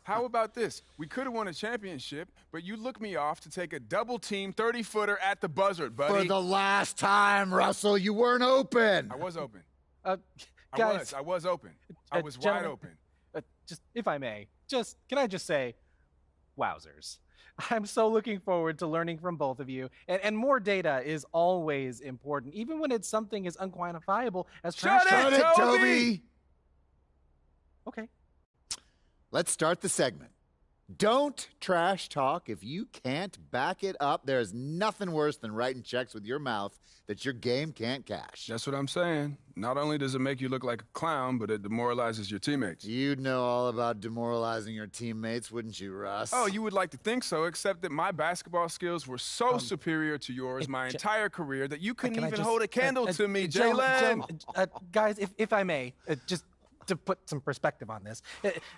How about this? We could have won a championship, but you looked me off to take a double-team 30-footer at the buzzer, buddy. For the last time, Russell, you weren't open. I was open. Guys, I was open. I was wide open. Just, if I may, can I just say, wowzers. I'm so looking forward to learning from both of you. And more data is always important, even when it's something as unquantifiable as trash talk. Shut it, Toby! Okay. Let's start the segment. Don't trash talk if you can't back it up. There's nothing worse than writing checks with your mouth that your game can't cash. That's what I'm saying. Not only does it make you look like a clown, but it demoralizes your teammates. You'd know all about demoralizing your teammates, wouldn't you, Russ? Oh, you would like to think so, except that my basketball skills were so superior to yours my entire career that you couldn't even hold a candle to me, Jalen. Guys, if I may, just to put some perspective on this,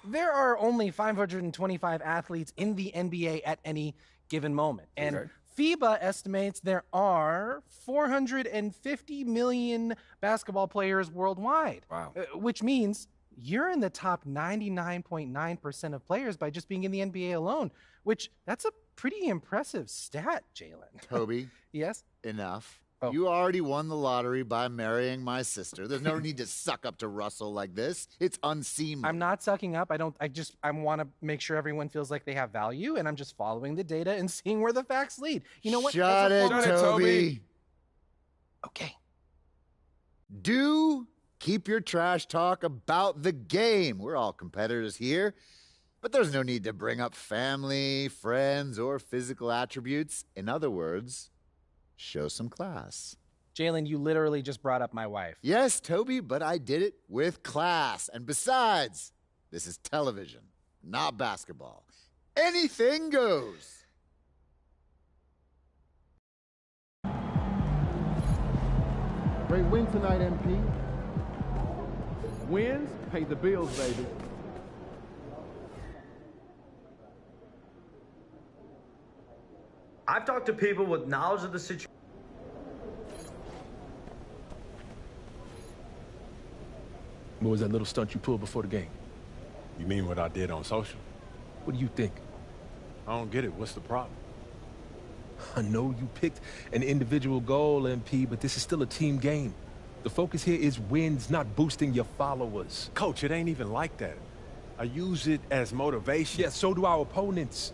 there are only 525 athletes in the NBA at any given moment. And FIBA estimates there are 450 million basketball players worldwide. Wow. Which means you're in the top 99.9% of players by just being in the NBA alone, which that's a pretty impressive stat, Jalen. Toby. Yes? Enough. Oh. You already won the lottery by marrying my sister. There's no need to suck up to Russell like this. It's unseemly. I'm not sucking up. I want to make sure everyone feels like they have value, and I'm just following the data and seeing where the facts lead. You know what? Shut it, Toby. Okay. Do keep your trash talk about the game. We're all competitors here, but there's no need to bring up family, friends, or physical attributes. In other words, show some class. Jalen, you literally just brought up my wife. Yes, Toby, but I did it with class. And besides, this is television, not basketball. Anything goes. Great win tonight, MP. Wins pay the bills, baby. I've talked to people with knowledge of the situation. What was that little stunt you pulled before the game? You mean what I did on social? What do you think? I don't get it. What's the problem? I know you picked an individual goal, MP, but this is still a team game. The focus here is wins, not boosting your followers. Coach, it ain't even like that. I use it as motivation. Yeah, so do our opponents.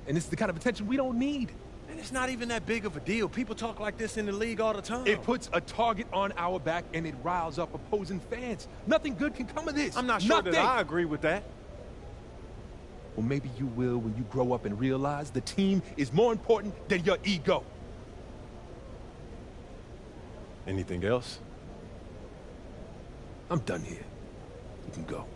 And this is the kind of attention we don't need. And it's not even that big of a deal. People talk like this in the league all the time. It puts a target on our back and it riles up opposing fans. Nothing good can come of this. I'm not sure that I agree with that. Well, maybe you will when you grow up and realize the team is more important than your ego. Anything else? I'm done here. You can go.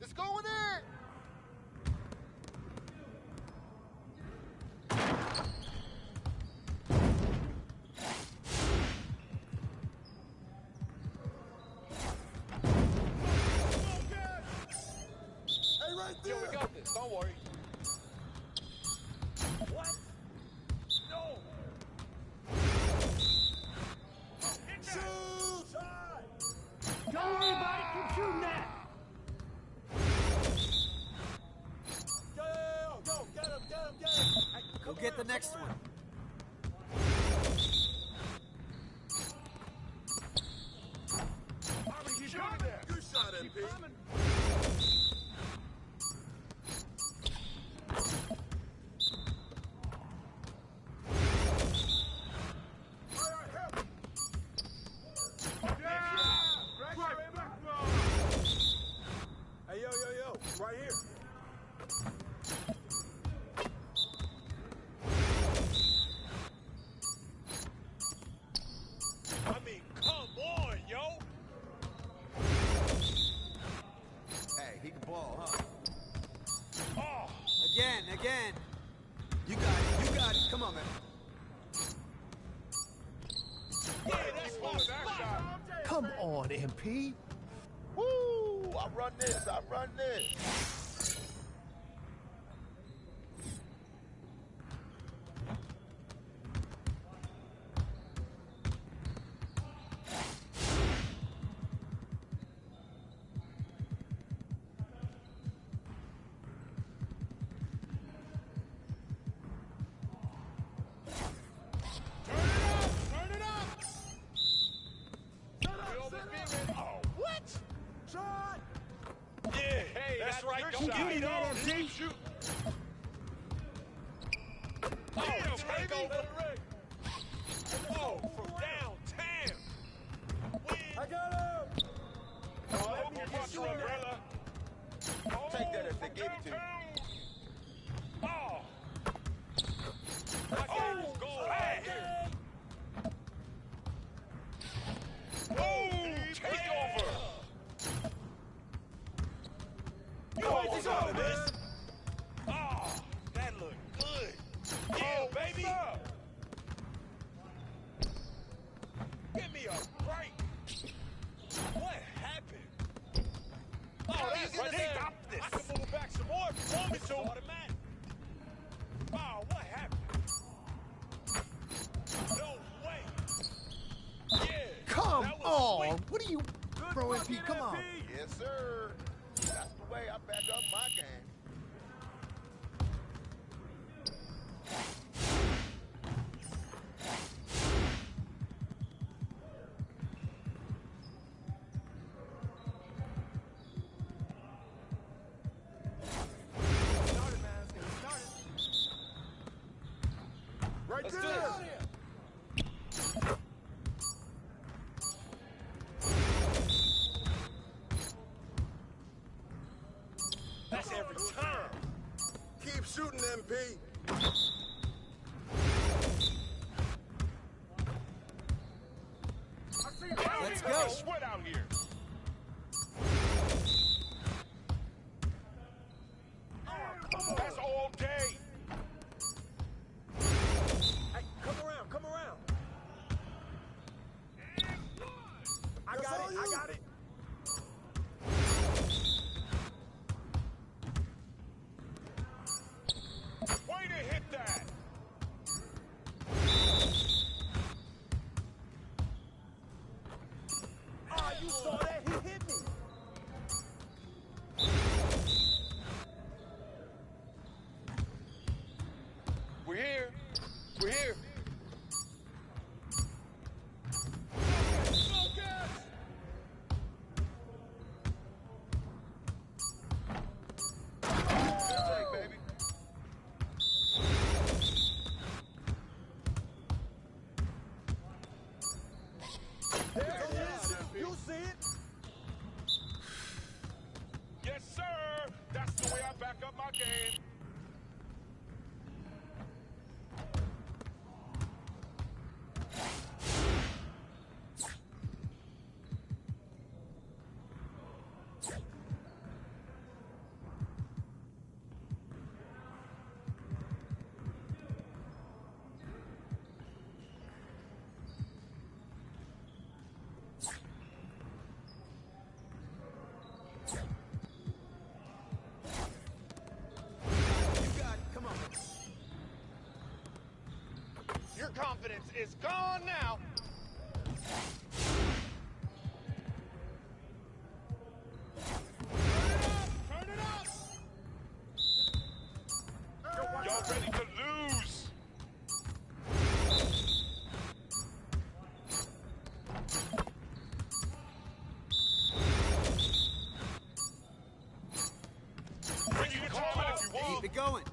It's going in! Hey, right there! Yo, we got this. Don't worry. What? No! Shoot! Don't worry about it. Keep shooting that. Come on, MP. Woo! I run this. I run this. Come on! What are you... Bro, MP, come on. Yes, sir. That's the way I back up my game. Shooting, MP. Let's go. Sweat out here. That's all day. Hey, come around, come around. I got it. Way to hit that. Ah, you saw that? He hit me. We're here. We're here. Yes, sir. That's the way I back up my game. Your confidence is gone now. Turn it up! Y'all ready to lose? Bring your comment if you want. Keep it going.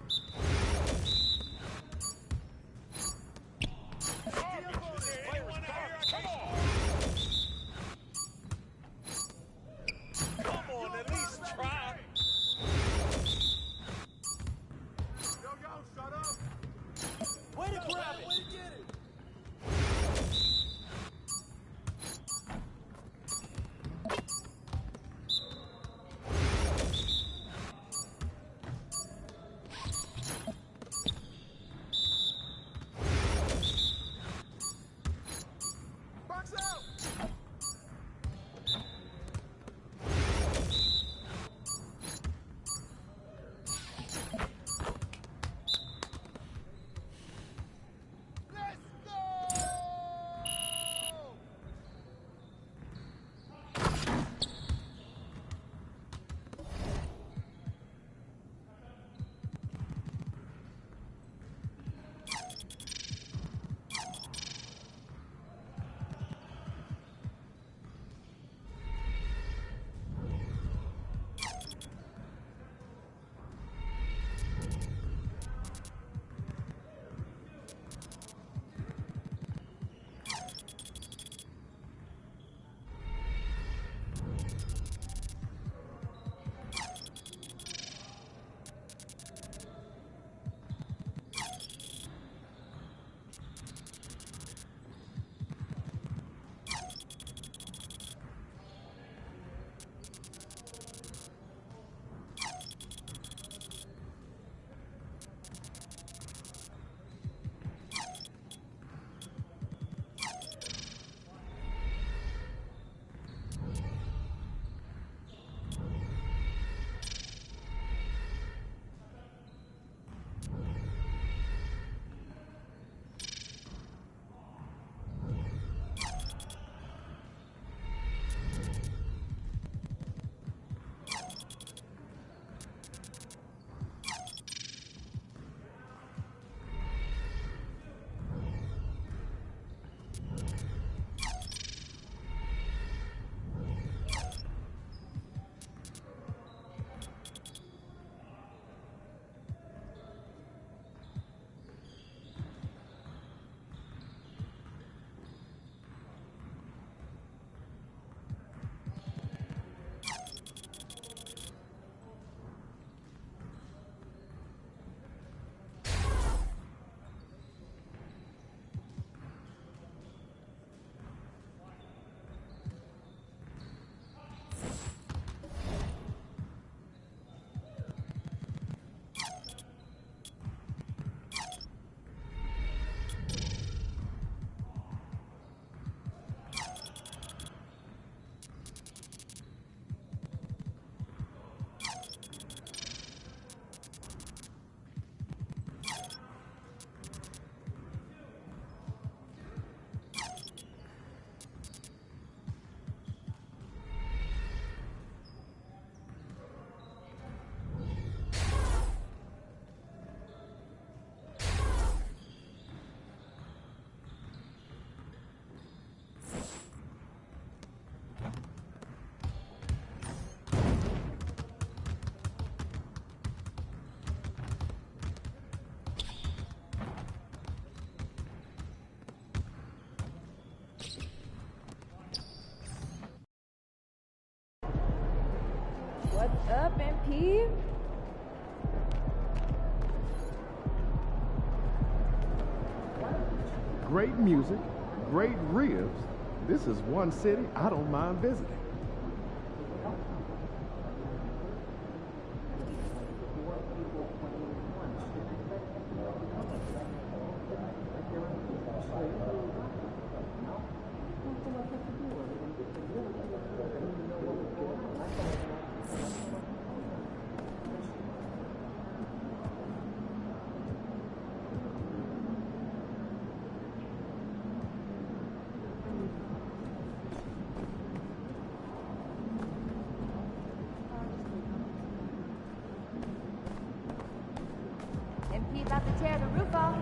up, MP. Great music, great ribs. This is one city I don't mind visiting. MP about to tear the roof off.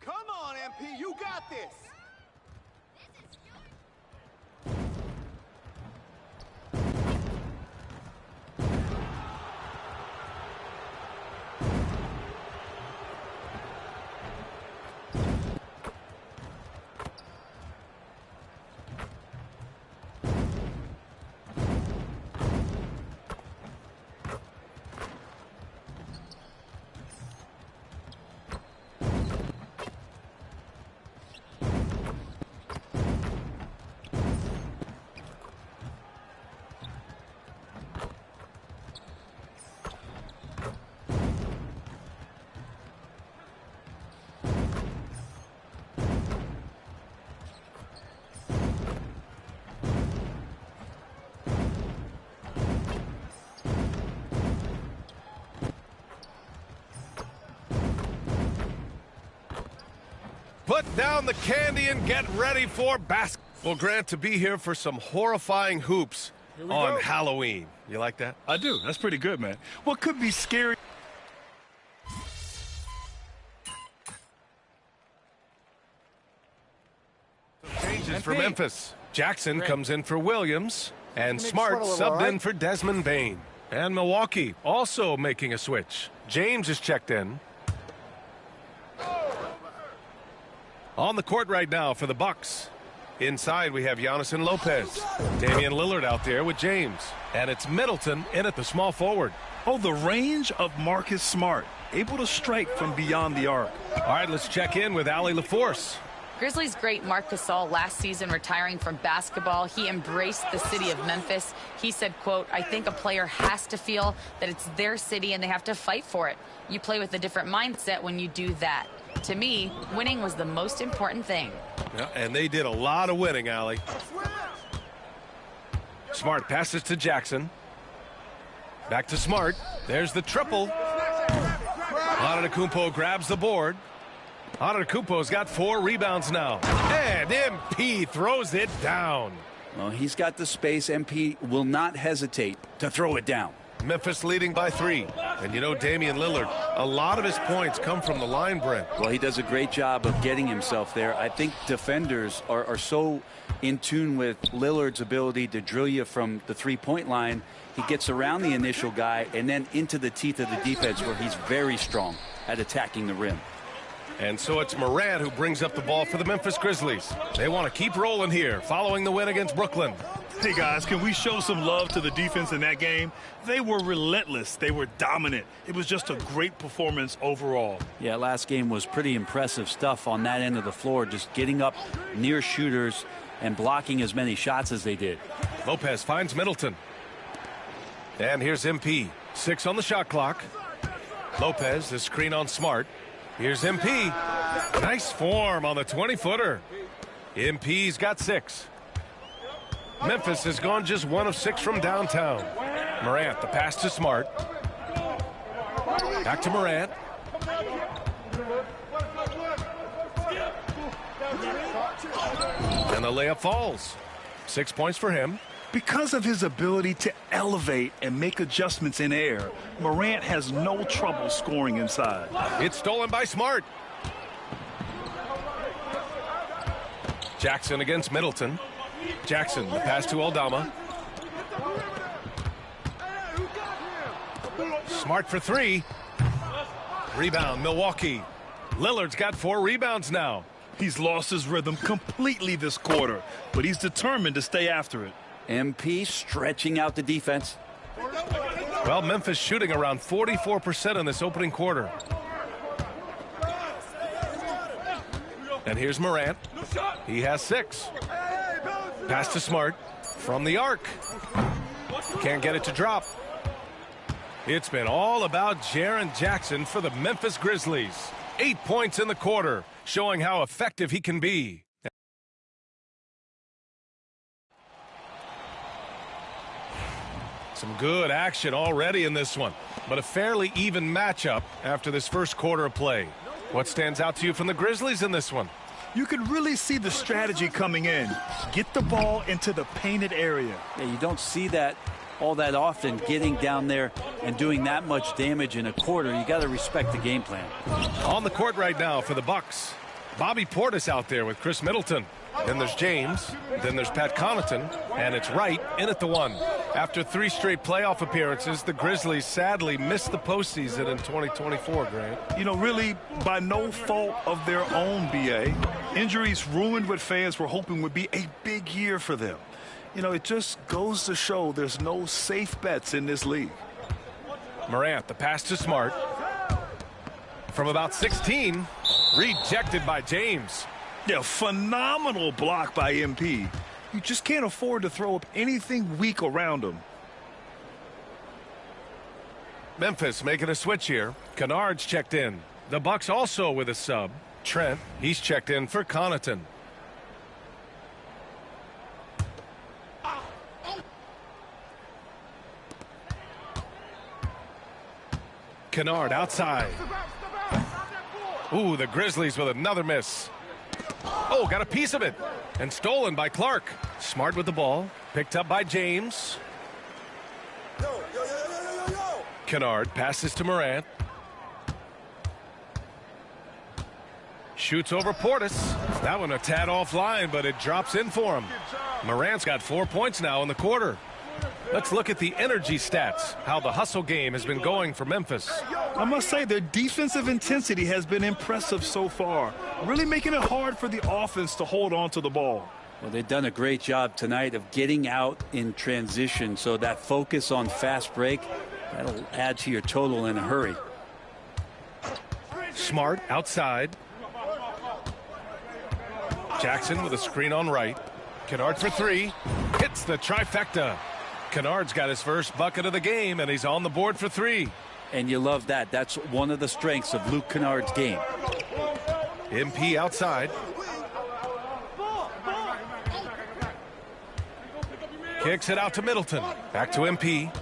Come on, MP, you got this. Put down the candy and get ready for basketball. Well, Grant, to be here for some horrifying hoops on Halloween. You like that? I do. That's pretty good, man. What could be scary? Changes for Memphis. Jackson comes in for Williams, and Smart subbed in for Desmond Bain. And Milwaukee also making a switch. James is checked in. On the court right now for the Bucks. Inside we have Giannis and Lopez. Damian Lillard out there with James. And it's Middleton in at the small forward. Oh, the range of Marcus Smart. Able to strike from beyond the arc. All right, let's check in with Allie LaForce. Grizzlies great Marc Gasol last season retiring from basketball. He embraced the city of Memphis. He said, quote, "I think a player has to feel that it's their city and they have to fight for it. You play with a different mindset when you do that. To me, winning was the most important thing." Yeah, and they did a lot of winning, Allie. Smart passes to Jackson. Back to Smart. There's the triple. Antetokounmpo grabs the board. Antetokounmpo's got 4 rebounds now. And MP throws it down. Well, he's got the space. MP will not hesitate to throw it down. Memphis leading by 3. And you know, Damian Lillard, a lot of his points come from the line, Brent. Well, he does a great job of getting himself there. I think defenders are so in tune with Lillard's ability to drill you from the three-point line. He gets around the initial guy and then into the teeth of the defense where he's very strong at attacking the rim. And so it's Morant who brings up the ball for the Memphis Grizzlies. They want to keep rolling here following the win against Brooklyn. Hey, guys, can we show some love to the defense in that game? They were relentless. They were dominant. It was just a great performance overall. Yeah, last game was pretty impressive stuff on that end of the floor, just getting up near shooters and blocking as many shots as they did. Lopez finds Middleton. And here's MP. 6 on the shot clock. Lopez, the screen on Smart. Here's MP. Nice form on the 20-footer. MP's got 6. Memphis has gone just 1 of 6 from downtown. Morant, the pass to Smart. Back to Morant. And the layup falls. 6 points for him. Because of his ability to elevate and make adjustments in air, Morant has no trouble scoring inside. It's stolen by Smart. Jackson against Middleton. Jackson, the pass to Aldama. Smart for three. Rebound, Milwaukee. Lillard's got 4 rebounds now. He's lost his rhythm completely this quarter, but he's determined to stay after it. MP stretching out the defense. Well, Memphis shooting around 44% in this opening quarter. And here's Morant. He has 6. Pass to Smart from the arc. Can't get it to drop. It's been all about Jaren Jackson for the Memphis Grizzlies. 8 points in the quarter, showing how effective he can be. Some good action already in this one, but a fairly even matchup after this first quarter of play. What stands out to you from the Grizzlies in this one? You could really see the strategy coming in. Get the ball into the painted area. Yeah, you don't see that all that often, getting down there and doing that much damage in a quarter. You got to respect the game plan. On the court right now for the Bucks, Bobby Portis out there with Chris Middleton. Then there's James, then there's Pat Connaughton, and it's Wright in at the 1. After 3 straight playoff appearances, the Grizzlies sadly missed the postseason in 2024, Grant. You know, really by no fault of their own, B.A. Injuries ruined what fans were hoping would be a big year for them. You know, it just goes to show there's no safe bets in this league. Morant, the pass to Smart. From about 16, rejected by James. Yeah, phenomenal block by MP. You just can't afford to throw up anything weak around him. Memphis making a switch here. Kennard's checked in. The Bucks also with a sub. Trent, he's checked in for Connaughton. Kennard outside. Ooh, the Grizzlies with another miss. Oh, got a piece of it. And stolen by Clark. Smart with the ball. Picked up by James. Kennard passes to Morant. Shoots over Portis. That one a tad offline, but it drops in for him. Morant's got 4 points now in the quarter. Let's look at the energy stats, how the hustle game has been going for Memphis. I must say their defensive intensity has been impressive so far, really making it hard for the offense to hold on to the ball. Well, they've done a great job tonight of getting out in transition, so that focus on fast break, that'll add to your total in a hurry. Smart outside. Jackson with a screen on right. Kennard for 3. Hits the trifecta. Kennard's got his first bucket of the game, and he's on the board for 3. And you love that. That's one of the strengths of Luke Kennard's game. MP outside. Kicks it out to Middleton. Back to MP.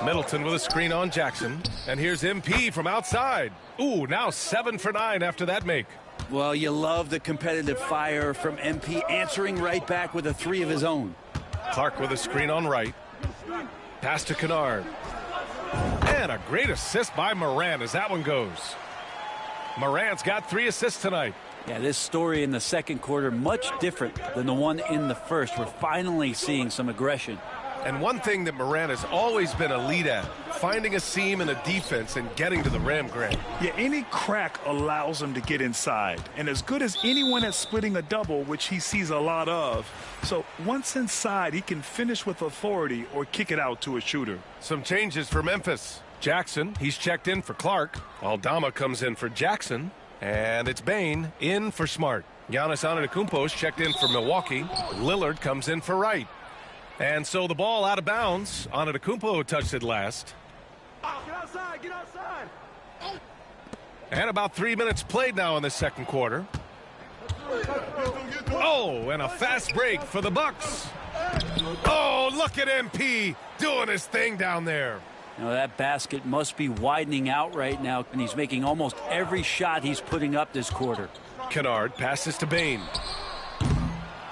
Middleton with a screen on Jackson. And here's MP from outside. Ooh, now 7 for 9 after that make. Well, you love the competitive fire from MP, answering right back with a 3 of his own. Clark with a screen on right. Pass to Kennard. And a great assist by Morant as that one goes. Morant's got 3 assists tonight. Yeah, this story in the second quarter much different than the one in the first. We're finally seeing some aggression. And one thing that Morant has always been elite at, finding a seam in a defense and getting to the rim, Grant. Yeah, any crack allows him to get inside. And as good as anyone at splitting a double, which he sees a lot of. So once inside, he can finish with authority or kick it out to a shooter. Some changes for Memphis. Jackson, he's checked in for Clark. Aldama comes in for Jackson. And it's Bane in for Smart. Giannis Antetokounmpo's checked in for Milwaukee. Lillard comes in for Wright. And so the ball out of bounds. Antetokounmpo touched it last. Get outside, get outside. And about 3 minutes played now in the second quarter. Oh, and a fast break for the Bucks. Oh, look at MP doing his thing down there. You know, that basket must be widening out right now, and he's making almost every shot he's putting up this quarter. Kennard passes to Bane.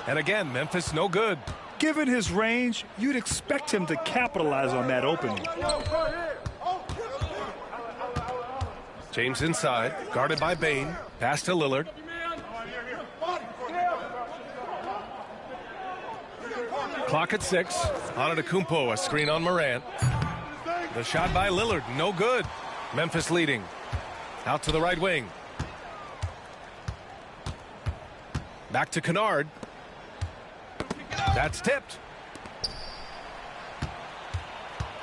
And again, Memphis no good. Given his range, you'd expect him to capitalize on that opening. James inside, guarded by Bane. Pass to Clock at 6. Antetokounmpo, a screen on Morant. The shot by Lillard, no good. Memphis leading. Out to the right wing. Back to Kennard. That's tipped.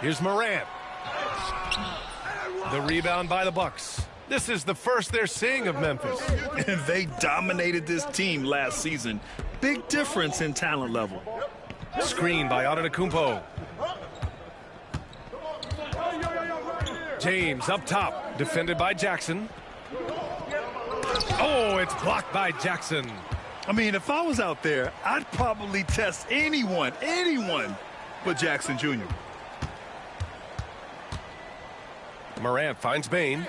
Here's Morant. The rebound by the Bucks. This is the first they're seeing of Memphis. And they dominated this team last season. Big difference in talent level. Screen by Antetokounmpo. James up top, defended by Jackson. Oh, it's blocked by Jackson. I mean, if I was out there, I'd probably test anyone but Jackson Jr. Morant finds Bane.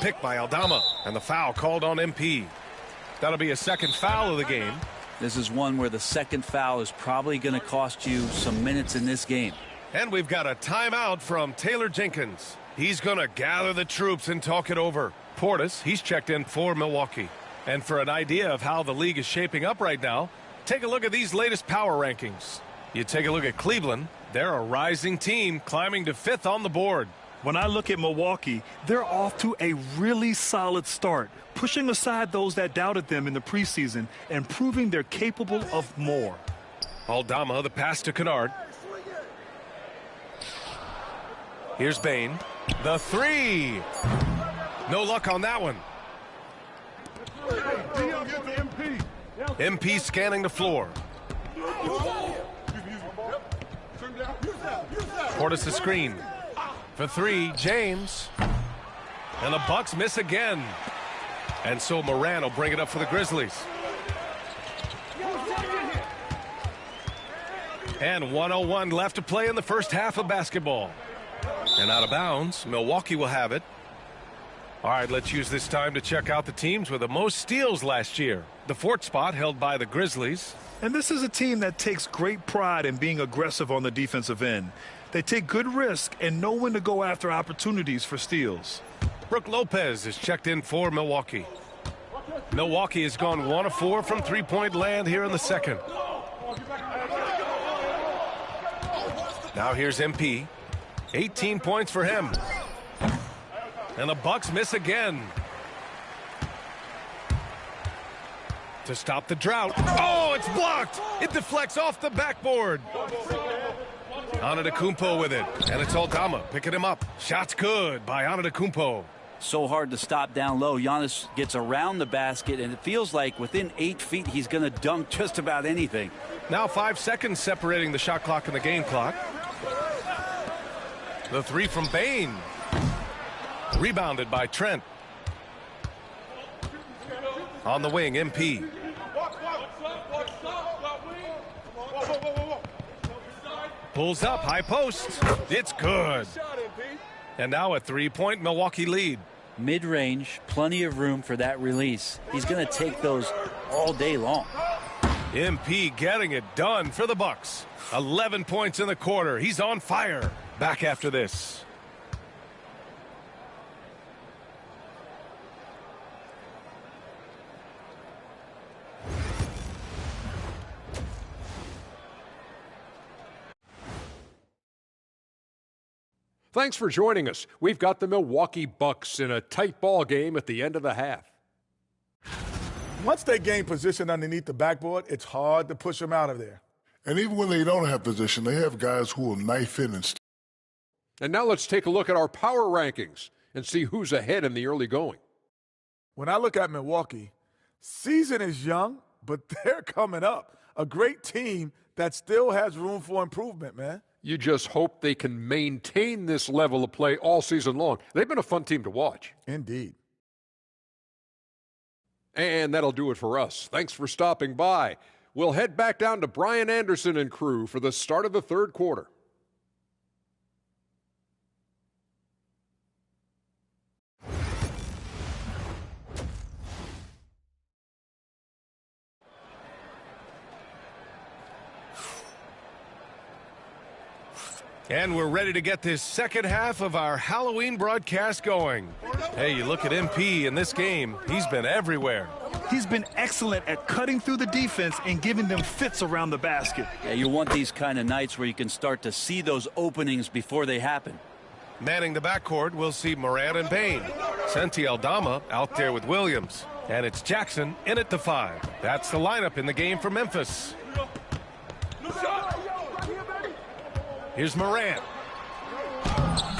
Picked by Aldama, and the foul called on MP. That'll be a second foul of the game. This is one where the second foul is probably going to cost you some minutes in this game. And we've got a timeout from Taylor Jenkins. He's going to gather the troops and talk it over. Portis, he's checked in for Milwaukee. And for an idea of how the league is shaping up right now, take a look at these latest power rankings. You take a look at Cleveland. They're a rising team climbing to 5th on the board. When I look at Milwaukee, they're off to a really solid start, pushing aside those that doubted them in the preseason and proving they're capable of more. Aldama, the pass to Kennard. Here's Bane. The 3. No luck on that one. MP scanning the floor. Portis the screen. For 3, James. And the Bucks miss again. And so Morant will bring it up for the Grizzlies. And 1:01 left to play in the first half of basketball. And out of bounds, Milwaukee will have it. All right, let's use this time to check out the teams with the most steals last year. The 4th spot held by the Grizzlies. And this is a team that takes great pride in being aggressive on the defensive end. They take good risk and know when to go after opportunities for steals. Brook Lopez is checked in for Milwaukee. Milwaukee has gone 1 of 4 from three-point land here in the second. Now here's MP. 18 points for him. And the Bucks miss again. To stop the drought. Oh, it's blocked. It deflects off the backboard. Antetokounmpo with it. And it's Aldama picking him up. Shot's good by Antetokounmpo. So hard to stop down low. Giannis gets around the basket, and it feels like within 8 feet he's going to dunk just about anything. Now 5 seconds separating the shot clock and the game clock. The 3 from Bane. Rebounded by Trent. On the wing, MP. Pulls up, high post. It's good. And now a 3-point Milwaukee lead. Mid-range, plenty of room for that release. He's going to take those all day long. MP getting it done for the Bucks. 11 points in the quarter. He's on fire. Back after this. Thanks for joining us. We've got the Milwaukee Bucks in a tight ball game at the end of the half. Once they gain position underneath the backboard, it's hard to push them out of there. And even when they don't have position, they have guys who will knife in And now let's take a look at our power rankings and see who's ahead in the early going. When I look at Milwaukee, season is young, but they're coming up. A great team that still has room for improvement, man. You just hope they can maintain this level of play all season long. They've been a fun team to watch. Indeed. And that'll do it for us. Thanks for stopping by. We'll head back down to Brian Anderson and crew for the start of the third quarter. And we're ready to get this second half of our Halloween broadcast going. Hey, you look at MP in this game, he's been everywhere. He's been excellent at cutting through the defense and giving them fits around the basket. Yeah, you want these kind of nights where you can start to see those openings before they happen. Manning the backcourt, we'll see Moran and Bain. Senti Aldama out there with Williams. And it's Jackson in at the 5. That's the lineup in the game for Memphis. Here's Moran.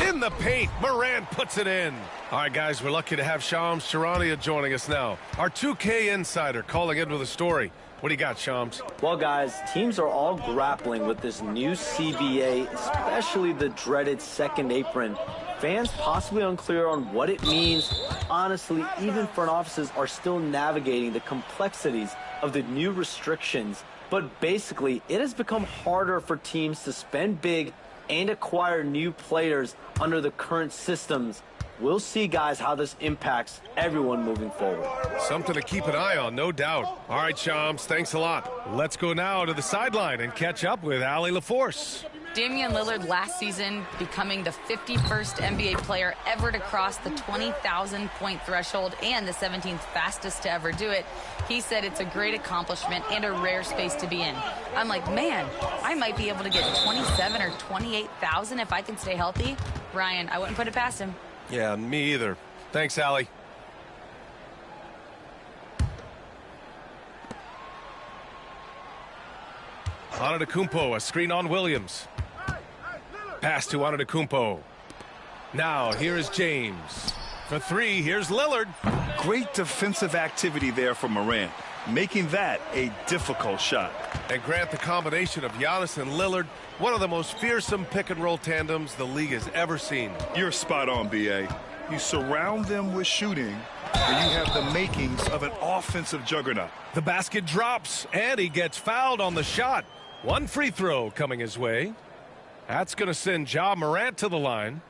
In the paint, Moran puts it in. All right, guys, we're lucky to have Shams Charania joining us now. Our 2K insider calling in with a story. What do you got, Shams? Well, guys, teams are all grappling with this new CBA, especially the dreaded second apron. Fans possibly unclear on what it means. Honestly, even front offices are still navigating the complexities of the new restrictions. But basically, it has become harder for teams to spend big and acquire new players under the current systems. We'll see, guys, how this impacts everyone moving forward. Something to keep an eye on, no doubt. All right, Shams, thanks a lot. Let's go now to the sideline and catch up with Allie LaForce. Damian Lillard last season becoming the 51st NBA player ever to cross the 20,000-point threshold and the 17th fastest to ever do it. He said it's a great accomplishment and a rare space to be in. I'm like, man, I might be able to get 27 or 28,000 if I can stay healthy. Ryan, I wouldn't put it past him. Yeah, me either. Thanks, Allie. Antetokounmpo, a screen on Williams. Pass to Antetokounmpo. Now, here is James. For 3, here's Lillard. Great defensive activity there from Moran, making that a difficult shot. And Grant, the combination of Giannis and Lillard, one of the most fearsome pick-and-roll tandems the league has ever seen. You're spot on, B.A. You surround them with shooting, and you have the makings of an offensive juggernaut. The basket drops, and he gets fouled on the shot. One free throw coming his way. That's going to send Ja Morant to the line.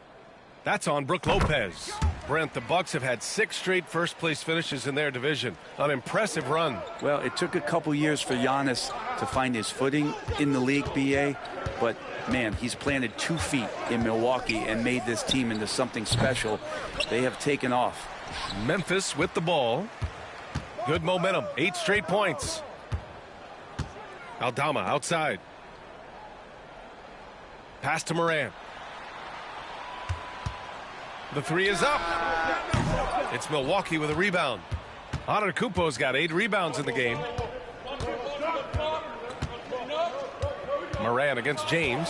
That's on Brook Lopez. Brent, the Bucks have had 6 straight first-place finishes in their division. An impressive run. Well, it took a couple years for Giannis to find his footing in the league, B.A., but, man, he's planted 2 feet in Milwaukee and made this team into something special. They have taken off. Memphis with the ball. Good momentum. 8 straight points. Aldama outside. Pass to Moran. The 3 is up. It's Milwaukee with a rebound. Antetokounmpo's got 8 rebounds in the game. Moran against James.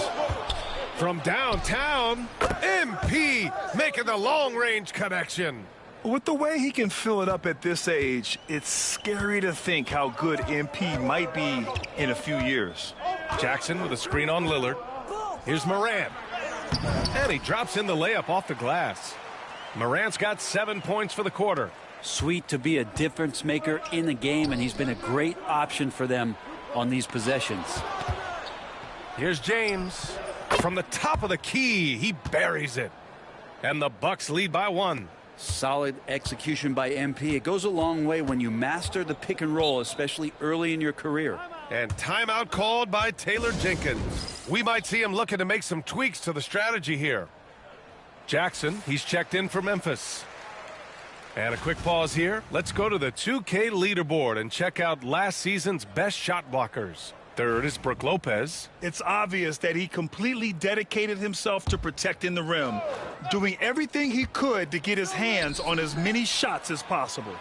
From downtown, MP making the long-range connection. With the way he can fill it up at this age, it's scary to think how good MP might be in a few years. Jackson with a screen on Lillard. Here's Moran. And he drops in the layup off the glass. Morant's got 7 points for the quarter. Sweet to be a difference maker in the game, and he's been a great option for them on these possessions. Here's James. From the top of the key, he buries it. And the Bucks lead by 1. Solid execution by MP. It goes a long way when you master the pick and roll, especially early in your career. And timeout called by Taylor Jenkins. We might see him looking to make some tweaks to the strategy here. Jackson, he's checked in for Memphis. And a quick pause here. Let's go to the 2K leaderboard and check out last season's best shot blockers. 3rd is Brook Lopez. It's obvious that he completely dedicated himself to protecting the rim, doing everything he could to get his hands on as many shots as possible.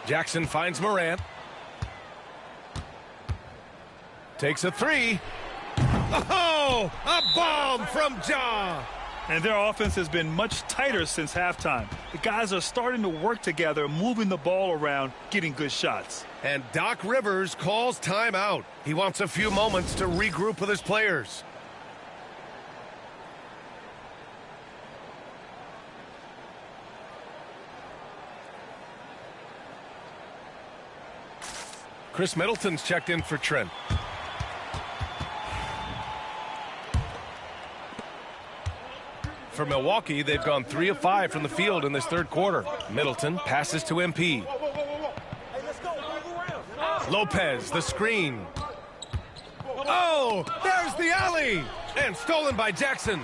Jackson finds Morant. Takes a 3. Oh, a bomb from Ja. And their offense has been much tighter since halftime. The guys are starting to work together, moving the ball around, getting good shots. And Doc Rivers calls timeout. He wants a few moments to regroup with his players. Chris Middleton's checked in for Trent. For Milwaukee, they've gone 3 of 5 from the field in this 3rd quarter. Middleton passes to MP. Lopez, the screen. Oh, there's the alley! And stolen by Jackson.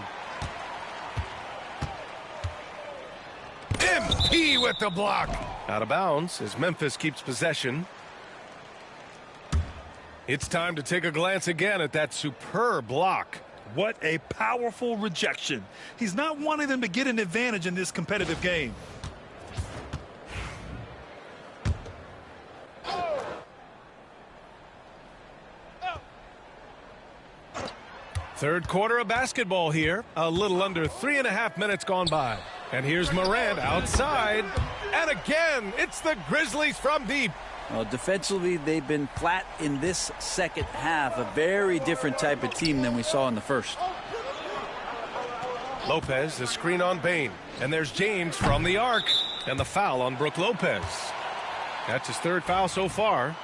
MP with the block. Out of bounds as Memphis keeps possession. It's time to take a glance again at that superb block. What a powerful rejection. He's not wanting them to get an advantage in this competitive game. Third quarter of basketball here. A little under 3.5 minutes gone by. And here's Morant outside. And again, it's the Grizzlies from deep. Well, defensively, they've been flat in this second half. A very different type of team than we saw in the first. Lopez, the screen on Bain. And there's James from the arc. And the foul on Brook Lopez. That's his third foul so far.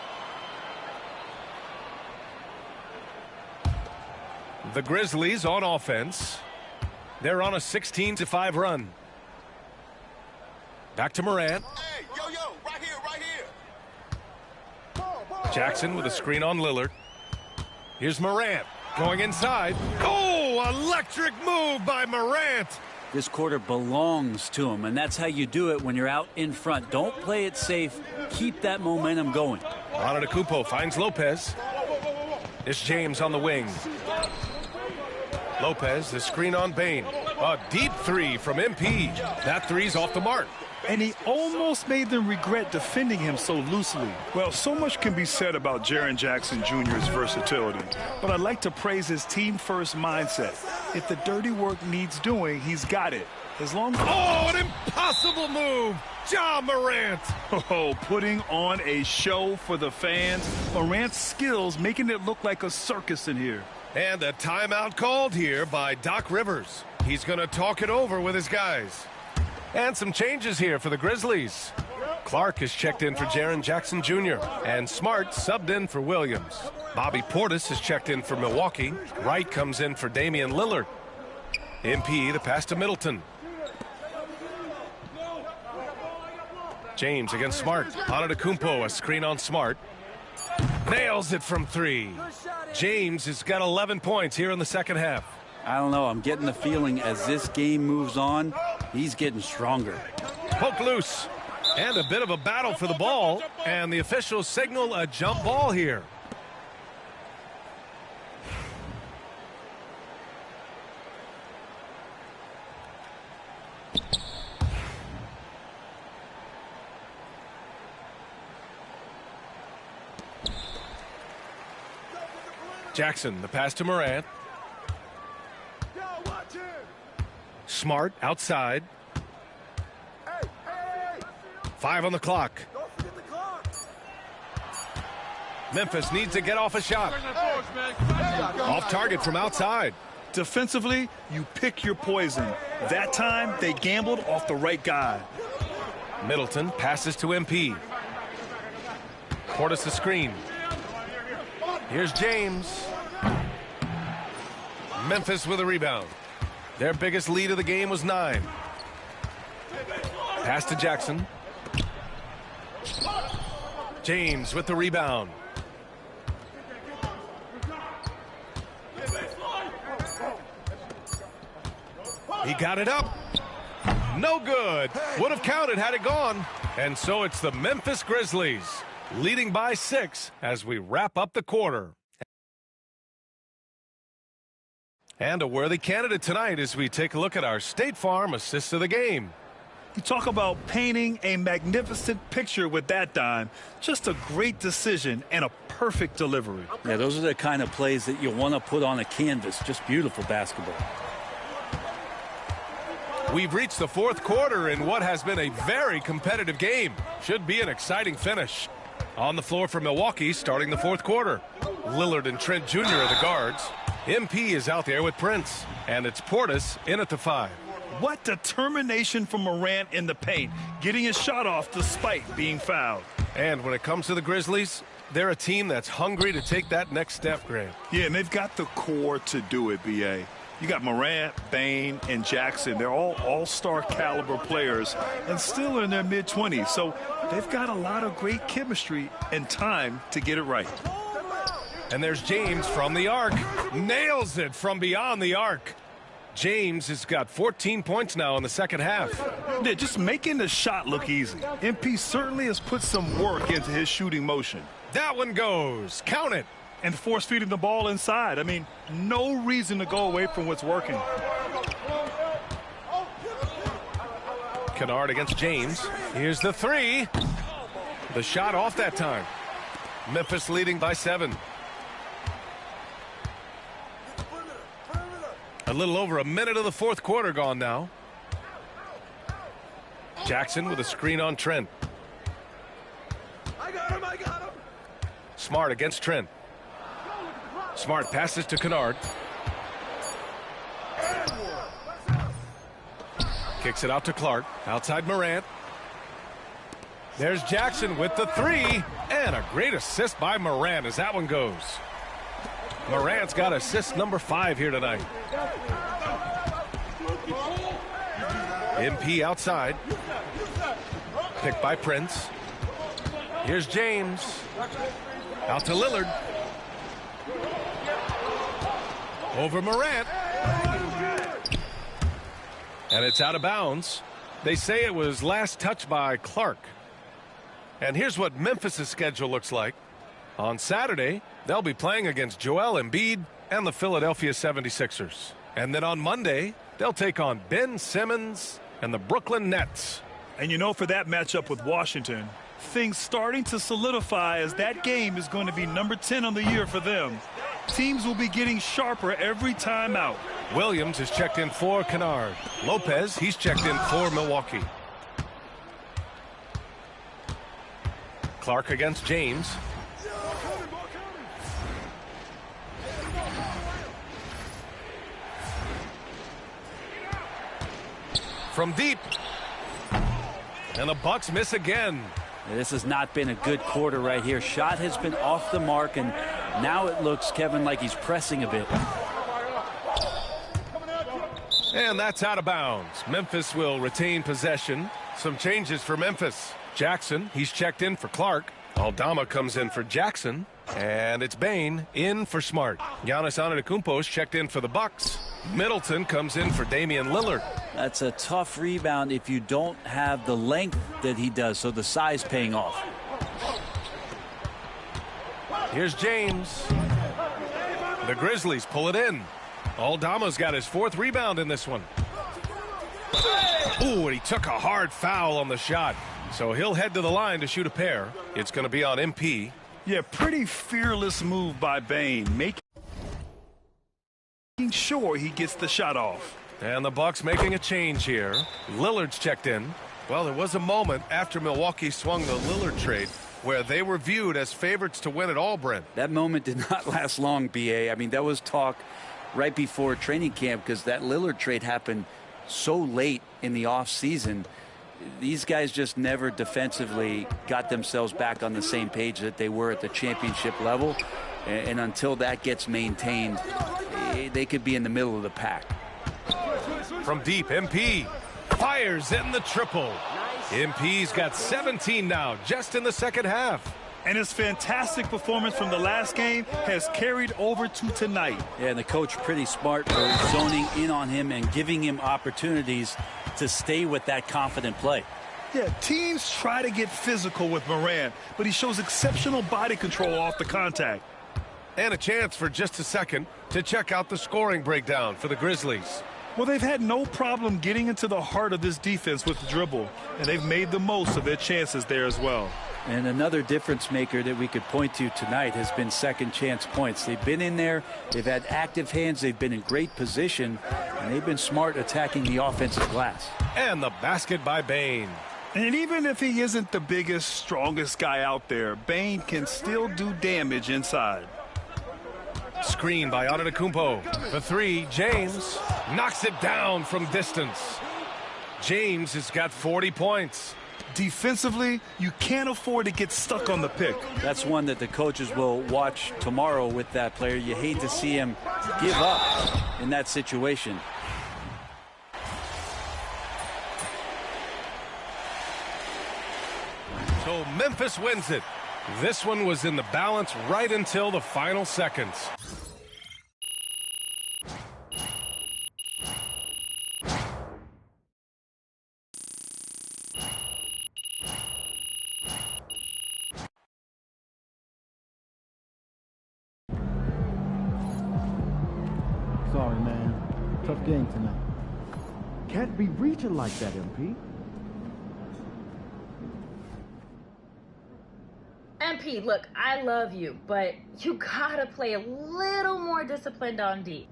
The Grizzlies on offense. They're on a 16-5 run. Back to Morant. Hey, yo, right here. Jackson with a screen on Lillard. Here's Morant going inside. Oh, electric move by Morant. This quarter belongs to him, and that's how you do it when you're out in front. Don't play it safe. Keep that momentum going. Antetokounmpo finds Lopez. It's James on the wing. Lopez, the screen on Bain. A deep three from MP. That three's off the mark. And he almost made them regret defending him so loosely. Well, so much can be said about Jaren Jackson Jr.'s versatility, but I'd like to praise his team-first mindset. If the dirty work needs doing, he's got it. As long as... Oh, an impossible move! Ja Morant! Oh, putting on a show for the fans. Morant's skills making it look like a circus in here. And a timeout called here by Doc Rivers. He's going to talk it over with his guys. And some changes here for the Grizzlies. Clark is checked in for Jaren Jackson Jr. And Smart subbed in for Williams. Bobby Portis is checked in for Milwaukee. Wright comes in for Damian Lillard. MP, the pass to Middleton. James against Smart. Antetokounmpo, a screen on Smart. Nails it from three. James has got 11 points here in the second half. I don't know. I'm getting the feeling as this game moves on, he's getting stronger. Poke loose. And a bit of a battle for the ball. And the officials signal a jump ball here. Jackson, the pass to Morant. Smart outside. 5 on the clock. Memphis needs to get off a shot. Off target from outside. Defensively, you pick your poison. That time, they gambled off the right guy. Middleton passes to MP. Portis the screen. Here's James. Memphis with a rebound. Their biggest lead of the game was 9. Pass to Jackson. James with the rebound. He got it up. No good. Would have counted had it gone. And so it's the Memphis Grizzlies leading by 6 as we wrap up the quarter. And a worthy candidate tonight as we take a look at our State Farm assist of the game. You talk about painting a magnificent picture with that dime. Just a great decision and a perfect delivery. Yeah, those are the kind of plays that you want to put on a canvas. Just beautiful basketball. We've reached the fourth quarter in what has been a very competitive game. Should be an exciting finish. On the floor for Milwaukee starting the fourth quarter. Lillard and Trent Jr. are the guards. MP is out there with Prince. And it's Portis in at the 5. What determination from Morant in the paint, getting his shot off despite being fouled. And when it comes to the Grizzlies, they're a team that's hungry to take that next step, Grant. Yeah, and they've got the core to do it, B.A. You got Morant, Bain, and Jackson. They're all all-star caliber players and still in their mid-20s. So they've got a lot of great chemistry and time to get it right. And there's James from the arc. Nails it from beyond the arc. James has got 14 points now in the second half. Yeah, just making the shot look easy. MP certainly has put some work into his shooting motion. That one goes. Count it. And force feeding the ball inside. I mean, no reason to go away from what's working. Kennard against James. Here's the three. The shot off that time. Memphis leading by 7. A little over a minute of the fourth quarter gone now. Jackson with a screen on Trent. I got him. Smart against Trent. Smart passes to Kennard. Kicks it out to Clark. Outside Morant. There's Jackson with the three. And a great assist by Morant as that one goes. Morant's got assist number 5 here tonight. MP outside. Picked by Prince. Here's James. Out to Lillard. Over Morant. And it's out of bounds. They say it was last touched by Clark. And here's what Memphis' schedule looks like. On Saturday, they'll be playing against Joel Embiid and the Philadelphia 76ers. And then on Monday, they'll take on Ben Simmons and the Brooklyn Nets. And you know, for that matchup with Washington, things starting to solidify as that game is going to be number 10 on the year for them. Teams will be getting sharper every time out. Williams is checked in for Kennard. Lopez, he's checked in for Milwaukee. Clark against James. From deep. And the Bucks miss again. This has not been a good quarter right here. Shot has been off the mark, and now it looks, Kevin, like he's pressing a bit. And that's out of bounds. Memphis will retain possession. Some changes for Memphis. Jackson, he's checked in for Clark. Aldama comes in for Jackson. And it's Bane in for Smart. Giannis Antetokounmpo's checked in for the Bucks. Middleton comes in for Damian Lillard. That's a tough rebound if you don't have the length that he does, so the size paying off. Here's James. The Grizzlies pull it in. Aldama's got his 4th rebound in this one. Ooh, and he took a hard foul on the shot. So he'll head to the line to shoot a pair. It's going to be on MP. Yeah, pretty fearless move by Bane, making sure he gets the shot off. And the Bucks making a change here. Lillard's checked in. Well, there was a moment after Milwaukee swung the Lillard trade where they were viewed as favorites to win it all, Brent. That moment did not last long, BA. I mean, that was talk right before training camp because that Lillard trade happened so late in the offseason. These guys just never defensively got themselves back on the same page that they were at the championship level. And until that gets maintained, they could be in the middle of the pack. From deep, MP fires in the triple. MP's got 17 now, just in the second half. And his fantastic performance from the last game has carried over to tonight. Yeah, and the coach pretty smart for zoning in on him and giving him opportunities to stay with that confident play. Yeah, teams try to get physical with Morant, but he shows exceptional body control off the contact. And a chance for just a second to check out the scoring breakdown for the Grizzlies. Well, they've had no problem getting into the heart of this defense with the dribble, and they've made the most of their chances there as well. And another difference maker that we could point to tonight has been second chance points. They've been in there, they've had active hands, they've been in great position, and they've been smart attacking the offensive glass. And the basket by Bane. And even if he isn't the biggest, strongest guy out there, Bane can still do damage inside. Screen by Antetokounmpo. The three, James knocks it down from distance. James has got 40 points. Defensively, you can't afford to get stuck on the pick. That's one that the coaches will watch tomorrow with that player. You hate to see him give up in that situation. So Memphis wins it. This one was in the balance right until the final seconds. Sorry, man. Tough game tonight. Can't be reaching like that, MP. MP, look, I love you, but you gotta play a little more disciplined on D.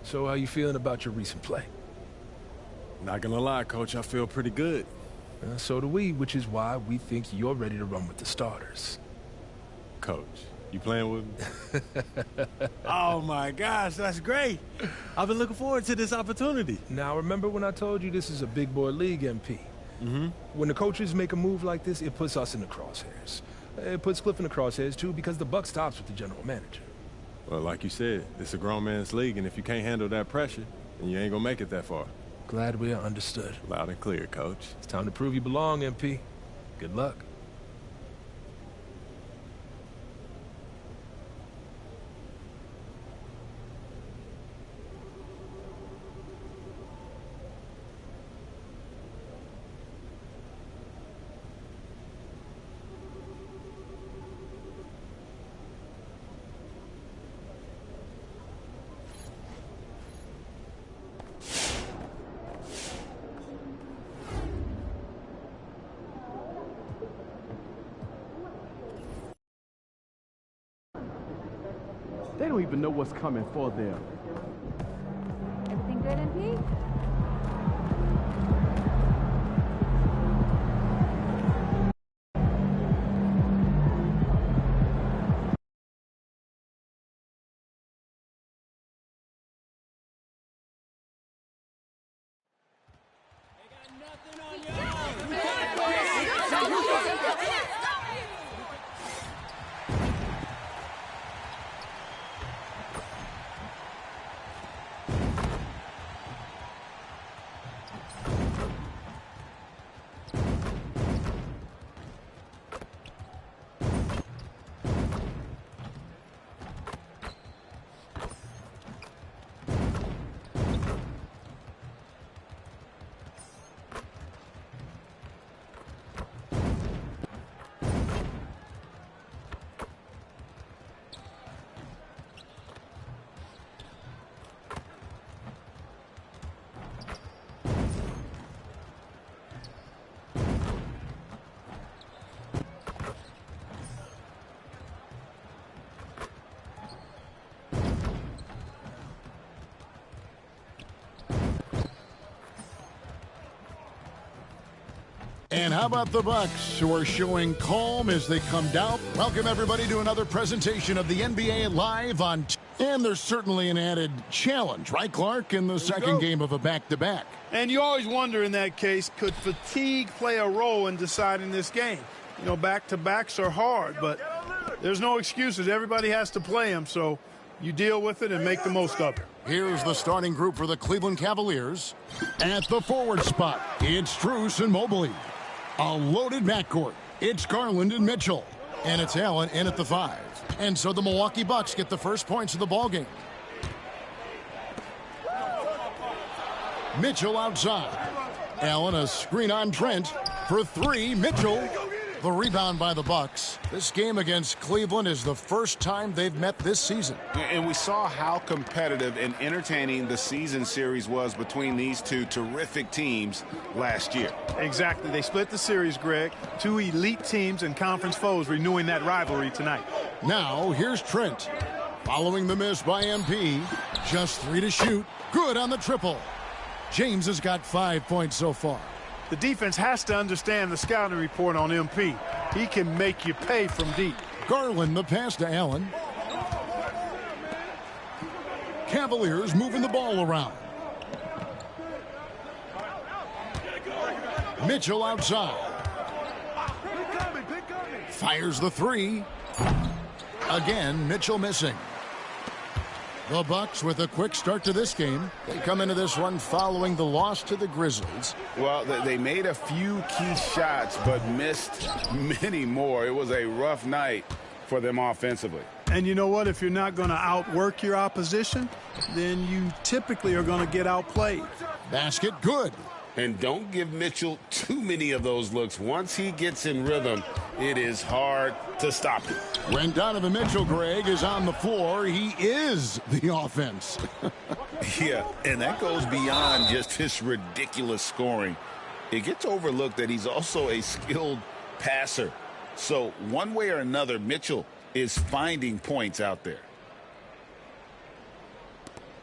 So how you feeling about your recent play? Not gonna lie, Coach, I feel pretty good. So do we, which is why we think you're ready to run with the starters. Coach, you playing with me? Oh my gosh, that's great. I've been looking forward to this opportunity. Now remember when I told you this is a big boy league, MP? Mm-hmm. When the coaches make a move like this, it puts us in the crosshairs. It puts Cliff in the crosshairs too, because the buck stops with the general manager. Well, like you said, it's a grown man's league, and if you can't handle that pressure, then you ain't gonna make it that far. Glad we are understood. Loud and clear, Coach. It's time to prove you belong, MP. Good luck. They don't even know what's coming for them. Everything good, MP? And how about the Bucks, who are showing calm as they come down? Welcome, everybody, to another presentation of the NBA Live on... And there's certainly an added challenge, right, Clark, in the second game of a back-to-back. And you always wonder in that case, could fatigue play a role in deciding this game? You know, back-to-backs are hard, but there's no excuses. Everybody has to play them, so you deal with it and make the most of it. Here's the starting group for the Cleveland Cavaliers. At the forward spot, it's Strus and Mobley. A loaded backcourt. It's Garland and Mitchell. And it's Allen in at the 5. And so the Milwaukee Bucks get the first points of the ballgame. Mitchell outside. Allen a screen on Trent for 3. Mitchell. The rebound by the Bucks. This game against Cleveland is the first time they've met this season. And we saw how competitive and entertaining the season series was between these two terrific teams last year. Exactly. They split the series, Greg. Two elite teams and conference foes renewing that rivalry tonight. Now, here's Trent. Following the miss by MP. Just 3 to shoot. Good on the triple. James has got 5 points so far. The defense has to understand the scouting report on MP. He can make you pay from deep. Garland the pass to Allen. Cavaliers moving the ball around. Mitchell outside. Fires the three. Again, Mitchell missing. The Bucks with a quick start to this game. They come into this one following the loss to the Grizzlies. Well, they made a few key shots, but missed many more. It was a rough night for them offensively. And you know what? If you're not going to outwork your opposition, then you typically are going to get outplayed. Basket good. And don't give Mitchell too many of those looks. Once he gets in rhythm, it is hard to stop him. When Donovan Mitchell, Greg, is on the floor, he is the offense. Yeah, and that goes beyond just his ridiculous scoring. It gets overlooked that he's also a skilled passer. So one way or another, Mitchell is finding points out there.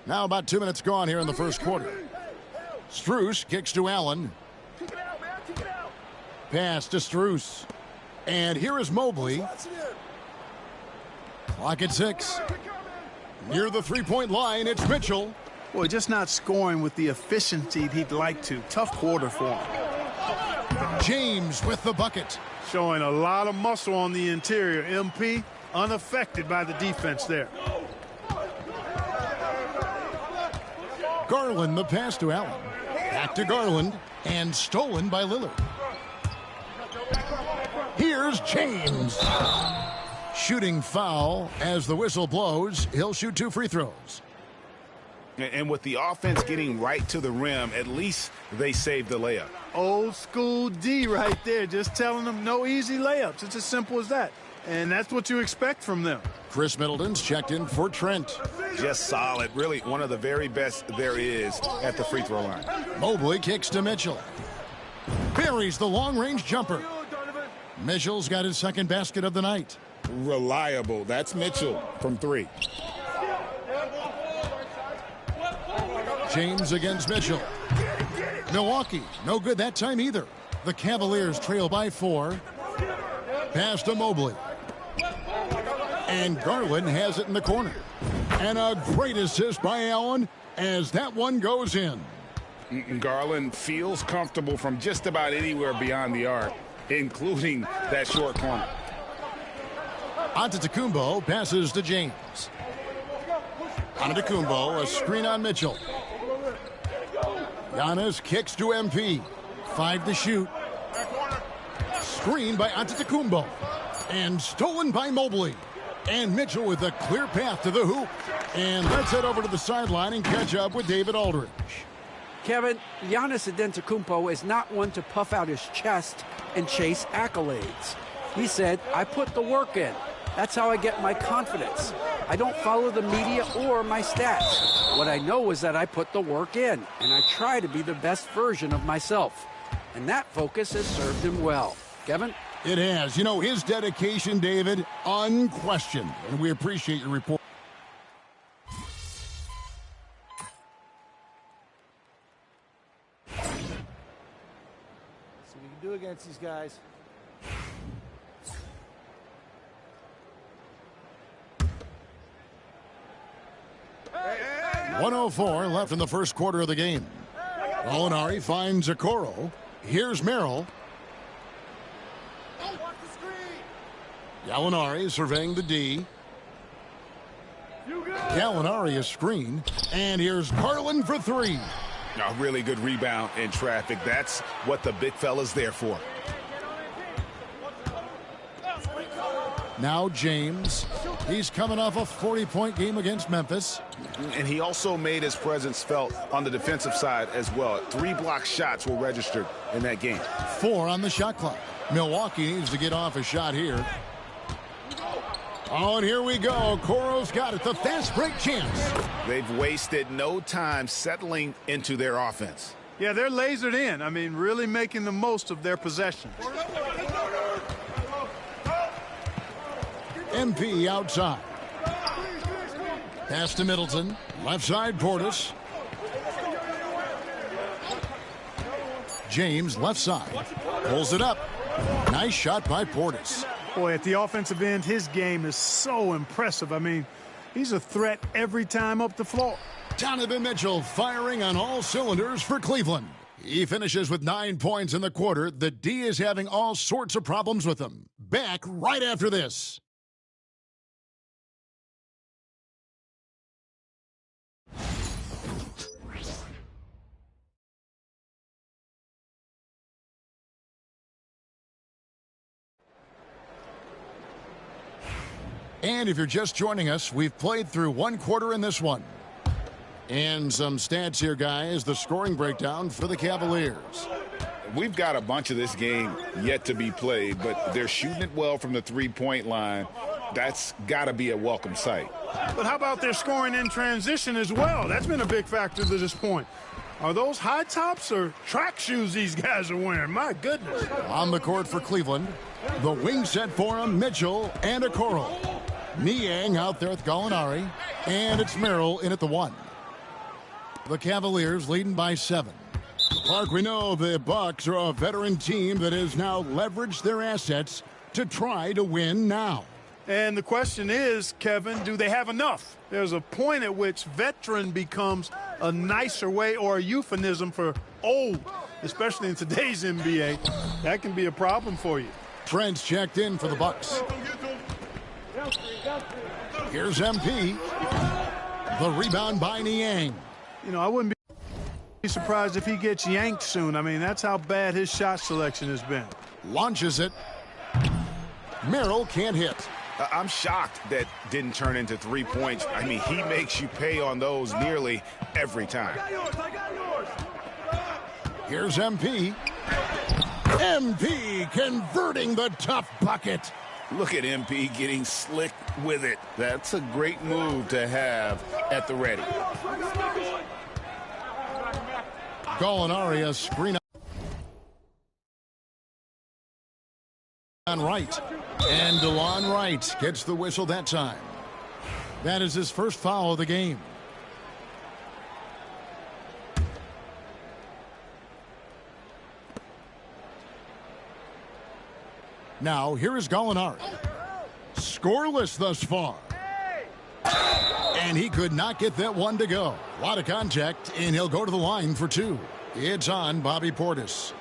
Now about 2 minutes gone here in the first quarter. Strus kicks to Allen. Pass to Strus. And here is Mobley. Clock at 6. Near the three-point line, it's Mitchell. Boy, just not scoring with the efficiency he'd like to. Tough quarter for him. James with the bucket. Showing a lot of muscle on the interior. MP unaffected by the defense there. Garland the pass to Allen. Back to Garland, and stolen by Lillard. Here's James. Shooting foul as the whistle blows. He'll shoot 2 free throws. And with the offense getting right to the rim, at least they saved the layup. Old school D right there, just telling them no easy layups. It's as simple as that. And that's what you expect from them. Chris Middleton's checked in for Trent. Just solid. Really one of the very best there is at the free throw line. Mobley kicks to Mitchell. Buries the long-range jumper. Mitchell's got his second basket of the night. Reliable. That's Mitchell from 3. James against Mitchell. Milwaukee, no good that time either. The Cavaliers trail by 4. Pass to Mobley. And Garland has it in the corner. And a great assist by Allen as that one goes in. Garland feels comfortable from just about anywhere beyond the arc, including that short corner. Antetokounmpo passes to James. Antetokounmpo, a screen on Mitchell. Giannis kicks to MP. 5 to shoot. Screen by Antetokounmpo. And stolen by Mobley. And Mitchell with a clear path to the hoop. And let's head over to the sideline and catch up with David Aldridge. Kevin, Giannis Antetokounmpo is not one to puff out his chest and chase accolades. He said, I put the work in. That's how I get my confidence. I don't follow the media or my stats. What I know is that I put the work in, and I try to be the best version of myself. And that focus has served him well. Kevin? It has. You know, his dedication, David, unquestioned. And we appreciate your report. See what you can do against these guys. Hey. 104 left in the first quarter of the game. Molinari finds Okoro. Here's Merrill. Gallinari surveying the D. Gallinari a screen. And here's Garland for 3. A really good rebound in traffic. That's what the big fella's there for. Now James. He's coming off a 40-point game against Memphis. And he also made his presence felt on the defensive side as well. 3 block shots were registered in that game. 4 on the shot clock. Milwaukee needs to get off a shot here. Oh, and here we go. Okoro's got it. The fast break chance. They've wasted no time settling into their offense. Yeah, they're lasered in. I mean, really making the most of their possessions. MP outside. Pass to Middleton. Left side, Portis. James, left side. Pulls it up. Nice shot by Portis. Boy, at the offensive end, his game is so impressive. I mean, he's a threat every time up the floor. Donovan Mitchell firing on all cylinders for Cleveland. He finishes with 9 points in the quarter. The D is having all sorts of problems with him. Back right after this. And if you're just joining us, we've played through one quarter in this one. And some stats here, guys. The scoring breakdown for the Cavaliers. We've got a bunch of this game yet to be played, but they're shooting it well from the three-point line. That's got to be a welcome sight. But how about their scoring in transition as well? That's been a big factor to this point. Are those high tops or track shoes these guys are wearing? My goodness. On the court for Cleveland, the wing set for him, Mitchell and Okoro. Niang out there with Gallinari, and it's Merrill in at the 1. The Cavaliers leading by 7. Clark, we know the Bucks are a veteran team that has now leveraged their assets to try to win now. And the question is, Kevin, do they have enough? There's a point at which veteran becomes a nicer way or a euphemism for old, especially in today's NBA. That can be a problem for you. Trent's checked in for the Bucks. Here's MP. The rebound by Niang. You know, I wouldn't be surprised if he gets yanked soon. I mean, that's how bad his shot selection has been. Launches it. Merrill can't hit. I'm shocked that didn't turn into 3 points. I mean, he makes you pay on those nearly every time. Here's MP. MP converting the tough bucket. Look at MP getting slick with it. That's a great move to have at the ready. Gallinari, a screen on right. And DeLon Wright gets the whistle that time. That is his first foul of the game. Now, here is Gallinari. Scoreless thus far. And he could not get that one to go. A lot of contact, and he'll go to the line for 2. It's on Bobby Portis.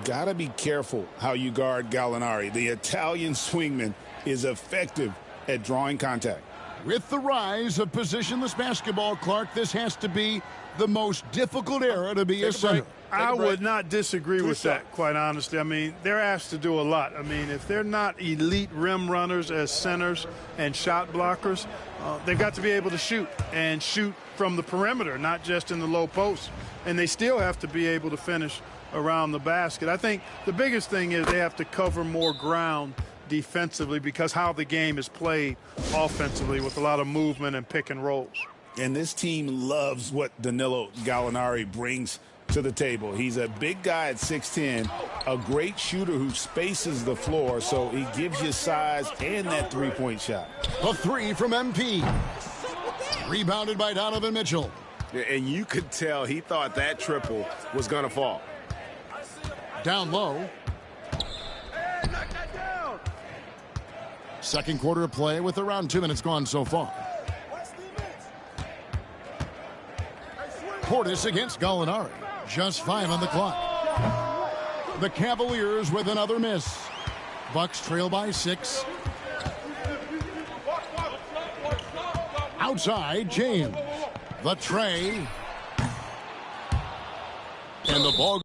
Gotta be careful how you guard Gallinari. The Italian swingman is effective at drawing contact. With the rise of positionless basketball, Clark, this has to be the most difficult era to be a center. I would not disagree with that, quite honestly. I mean, they're asked to do a lot. I mean, if they're not elite rim runners as centers and shot blockers, they've got to be able to shoot and shoot from the perimeter, not just in the low post. And they still have to be able to finish around the basket. I think the biggest thing is they have to cover more ground defensively because how the game is played offensively with a lot of movement and pick and rolls. And this team loves what Danilo Gallinari brings to the table. He's a big guy at 6'10", a great shooter who spaces the floor, so he gives you size and that three-point shot. A 3 from MP. Rebounded by Donovan Mitchell. And you could tell he thought that triple was going to fall. Down low. Second quarter of play with around 2 minutes gone so far. Portis against Gallinari. Just 5 on the clock. The Cavaliers with another miss. Bucks trail by 6. Outside, James. The tray. And the ball